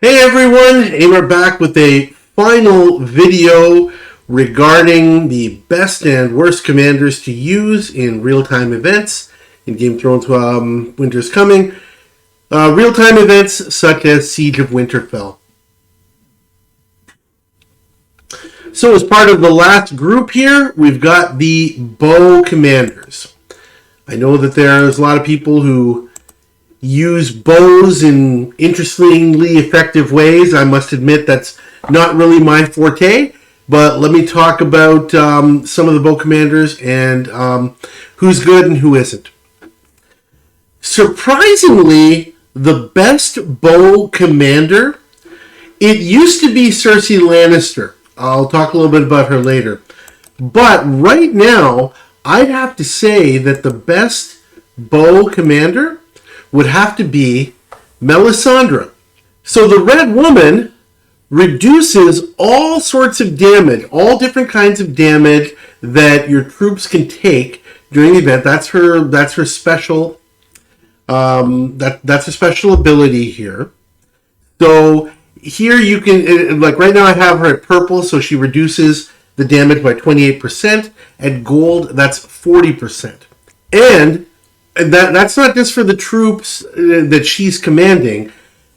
Hey everyone, Amar back with a final video regarding the best and worst commanders to use in real-time events in Game of Thrones Winter's Coming. Real-time events such as Siege of Winterfell. So as part of the last group here, we've got the Bow Commanders. I know that there's a lot of people who use bows in interestingly effective ways. I must admit that's not really my forte, but let me talk about some of the bow commanders and who's good and who isn't. Surprisingly, the best bow commander, it used to be Cersei Lannister. I'll talk a little bit about her later. But right now, I'd have to say that the best bow commander would have to be Melisandre. So the Red Woman reduces all sorts of damage, all different kinds of damage that your troops can take during the event. That's her special. That's a special ability here. So here you can, like right now I have her at purple, so she reduces the damage by 28%. At gold, that's 40%. And that's not just for the troops that she's commanding.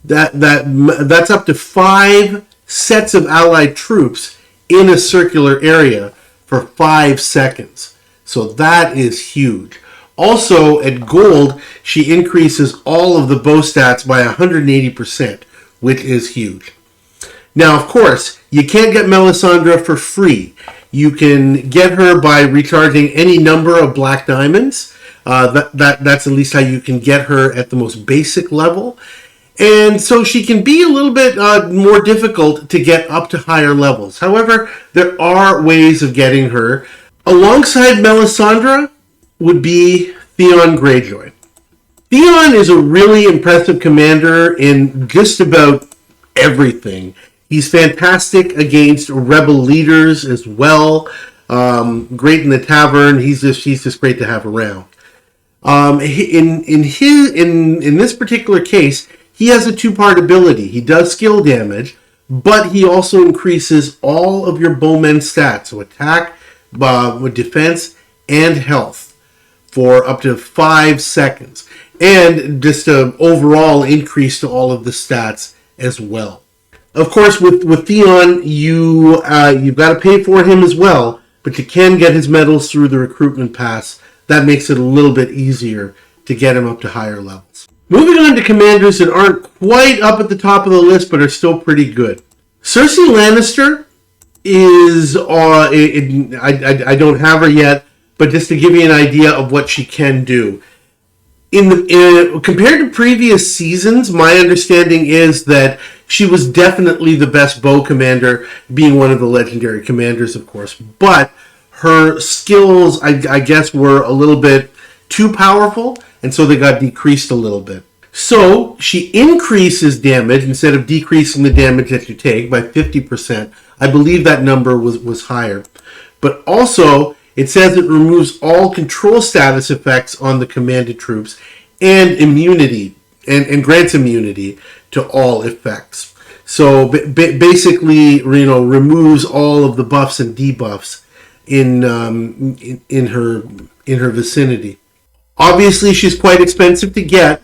That's up to 5 sets of allied troops in a circular area for 5 seconds. So that is huge. Also, at gold, she increases all of the bow stats by 180%, which is huge. Now, of course, you can't get Melisandre for free. You can get her by recharging any number of black diamonds. That's at least how you can get her at the most basic level. And so she can be a little bit more difficult to get up to higher levels. However, there are ways of getting her. Alongside Melisandre would be Theon Greyjoy. Theon is a really impressive commander in just about everything. He's fantastic against rebel leaders as well. Great in the tavern. He's just great to have around. In this particular case, he has a 2-part ability. He does skill damage, but he also increases all of your bowmen stats, so attack, with defense, and health for up to 5 seconds, and just an overall increase to all of the stats as well. Of course, with Theon, you've got to pay for him as well, but you can get his medals through the recruitment pass. That makes it a little bit easier to get him up to higher levels. Moving on to commanders that aren't quite up at the top of the list, but are still pretty good. Cersei Lannister is, I don't have her yet, but just to give you an idea of what she can do. Compared to previous seasons, my understanding is that she was definitely the best bow commander, being one of the legendary commanders, of course, but her skills, I guess, were a little bit too powerful, and so they got decreased a little bit. So she increases damage instead of decreasing the damage that you take by 50%. I believe that number was higher. But also, it says it removes all control status effects on the commanded troops and immunity, and grants immunity to all effects. So basically, removes all of the buffs and debuffs in her vicinity. Obviously, she's quite expensive to get,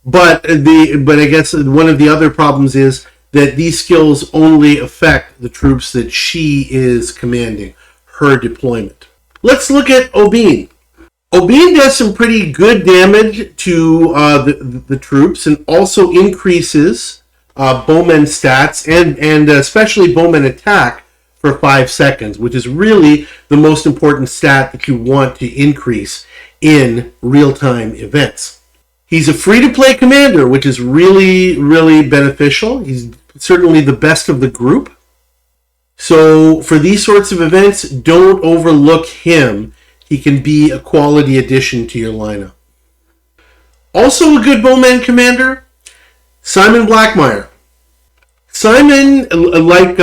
but I guess one of the other problems is that these skills only affect the troops that she is commanding, her deployment. Let's look at Oberyn. Oberyn does some pretty good damage to the troops and also increases bowmen stats and especially bowmen attack for 5 seconds, which is really the most important stat that you want to increase in real-time events. He's a free-to-play commander, which is really, really beneficial. He's certainly the best of the group. So for these sorts of events, don't overlook him. He can be a quality addition to your lineup. Also a good bowman commander, Simon Blackmire. Simon, like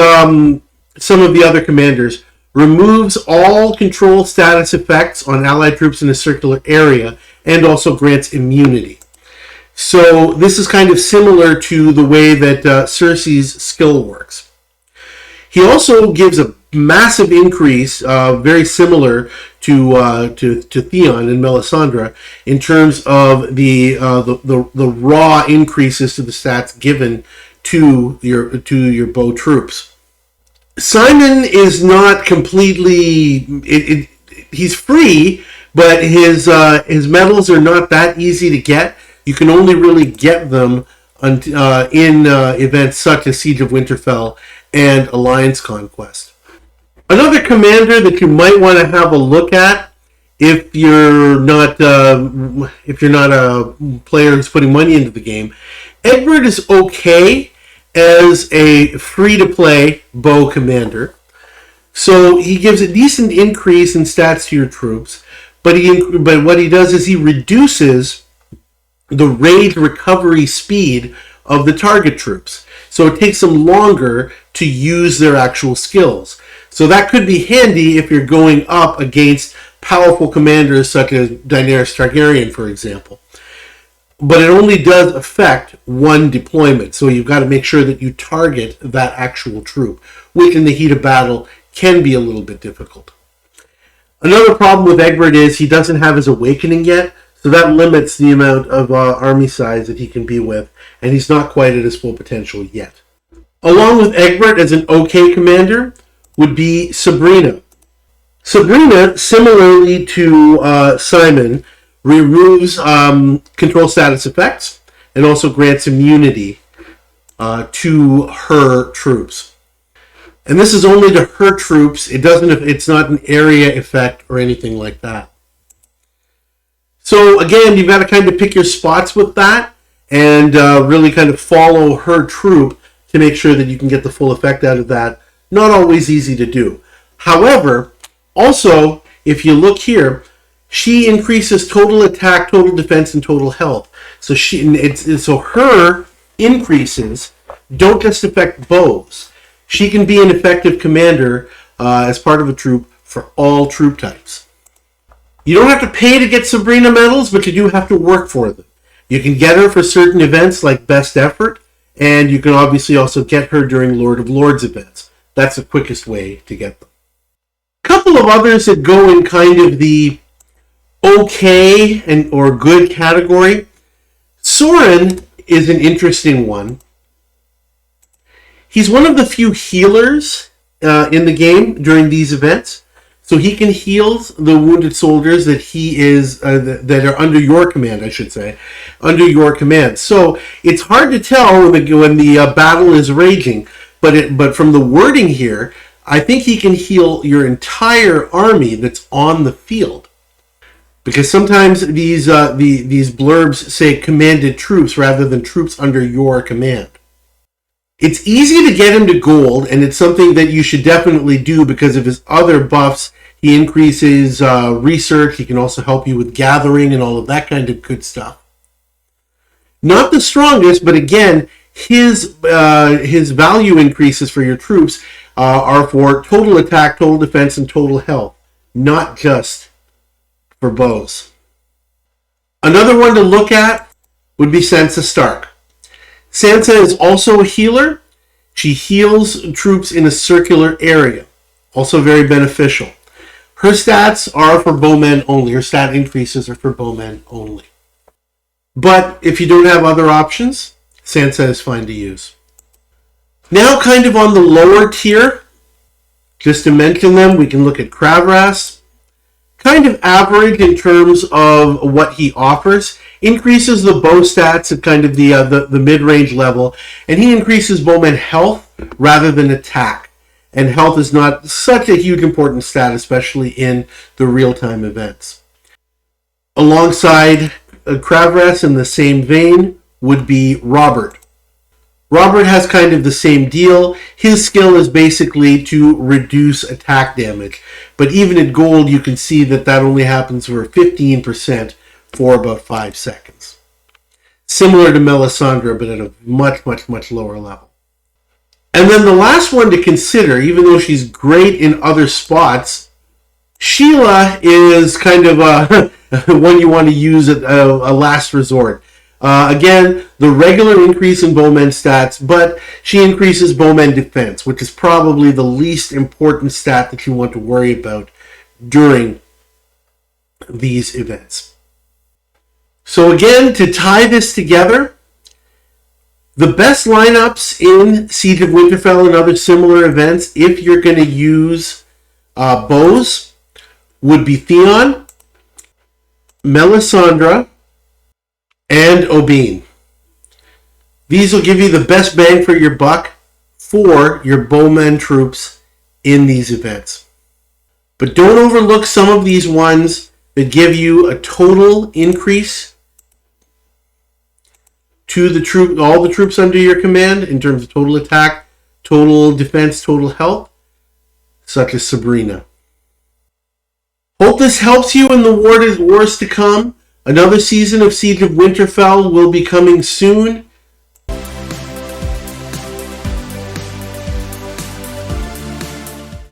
some of the other commanders, removes all control status effects on allied troops in a circular area and also grants immunity. So this is kind of similar to the way that Cersei's skill works. He also gives a massive increase, very similar to Theon and Melisandre, in terms of the raw increases to the stats given to your bow troops. Simon is not completely. He's free, but his medals are not that easy to get. You can only really get them in events such as Siege of Winterfell and Alliance Conquest. Another commander that you might want to have a look at if you're not a player who's putting money into the game, Egbert is okay as a free-to-play bow commander. So he gives a decent increase in stats to your troops, but what he does is he reduces the raid recovery speed of the target troops. So it takes them longer to use their actual skills. So that could be handy if you're going up against powerful commanders such as Daenerys Targaryen, for example. But it only does affect one deployment, so you've got to make sure that you target that actual troop, which in the heat of battle can be a little bit difficult. Another problem with Egbert is he doesn't have his awakening yet, so that limits the amount of army size that he can be with, and he's not quite at his full potential yet. Along with Egbert as an okay commander would be Sabrina. Sabrina, similarly to Simon, removes control status effects and also grants immunity to her troops. And this is only to her troops. It's not an area effect or anything like that. So again, you've got to kind of pick your spots with that and really kind of follow her troop to make sure that you can get the full effect out of that. Not always easy to do. However, also, if you look here, she increases total attack, total defense, and total health. So her increases don't just affect bows. She can be an effective commander as part of a troop for all troop types. You don't have to pay to get Sabrina medals, but you do have to work for them. You can get her for certain events like Best Effort, and you can obviously also get her during Lord of Lords events. That's the quickest way to get them. A couple of others that go in kind of the okay or good category. Soren is an interesting one. He's one of the few healers in the game during these events. So he can heal the wounded soldiers that that are under your command, I should say, under your command. So it's hard to tell when the battle is raging, but from the wording here, I think he can heal your entire army that's on the field. Because sometimes these blurbs say commanded troops rather than troops under your command. It's easy to get him to gold, and it's something that you should definitely do because of his other buffs. He increases research. He can also help you with gathering and all of that kind of good stuff. Not the strongest, but again, his value increases for your troops are for total attack, total defense, and total health, not just for bows. Another one to look at would be Sansa Stark. Sansa is also a healer. She heals troops in a circular area. Also very beneficial. Her stats are for bowmen only. Her stat increases are for bowmen only. But if you don't have other options, Sansa is fine to use. Now kind of on the lower tier, just to mention them, we can look at Kravras. Kind of average in terms of what he offers. Increases the bow stats at kind of the mid-range level, and he increases bowman health rather than attack. And health is not such a huge important stat, especially in the real-time events. Alongside Kravras in the same vein would be Robert. Robert has kind of the same deal. His skill is basically to reduce attack damage. But even at gold, you can see that only happens for 15% for about 5 seconds. Similar to Melisandre, but at a much, much, much lower level. And then the last one to consider, even though she's great in other spots, Sheila is kind of one you want to use at a last resort. Again, the regular increase in Bowmen stats, but she increases Bowmen defense, which is probably the least important stat that you want to worry about during these events. So again, to tie this together, the best lineups in Siege of Winterfell and other similar events, if you're going to use bows, would be Theon, Melisandre, and Oberyn. These will give you the best bang for your buck for your bowmen troops in these events. But don't overlook some of these ones that give you a total increase to the all the troops under your command in terms of total attack, total defense, total health, such as Sabrina. Hope this helps you in the wars to come. Another season of Siege of Winterfell will be coming soon.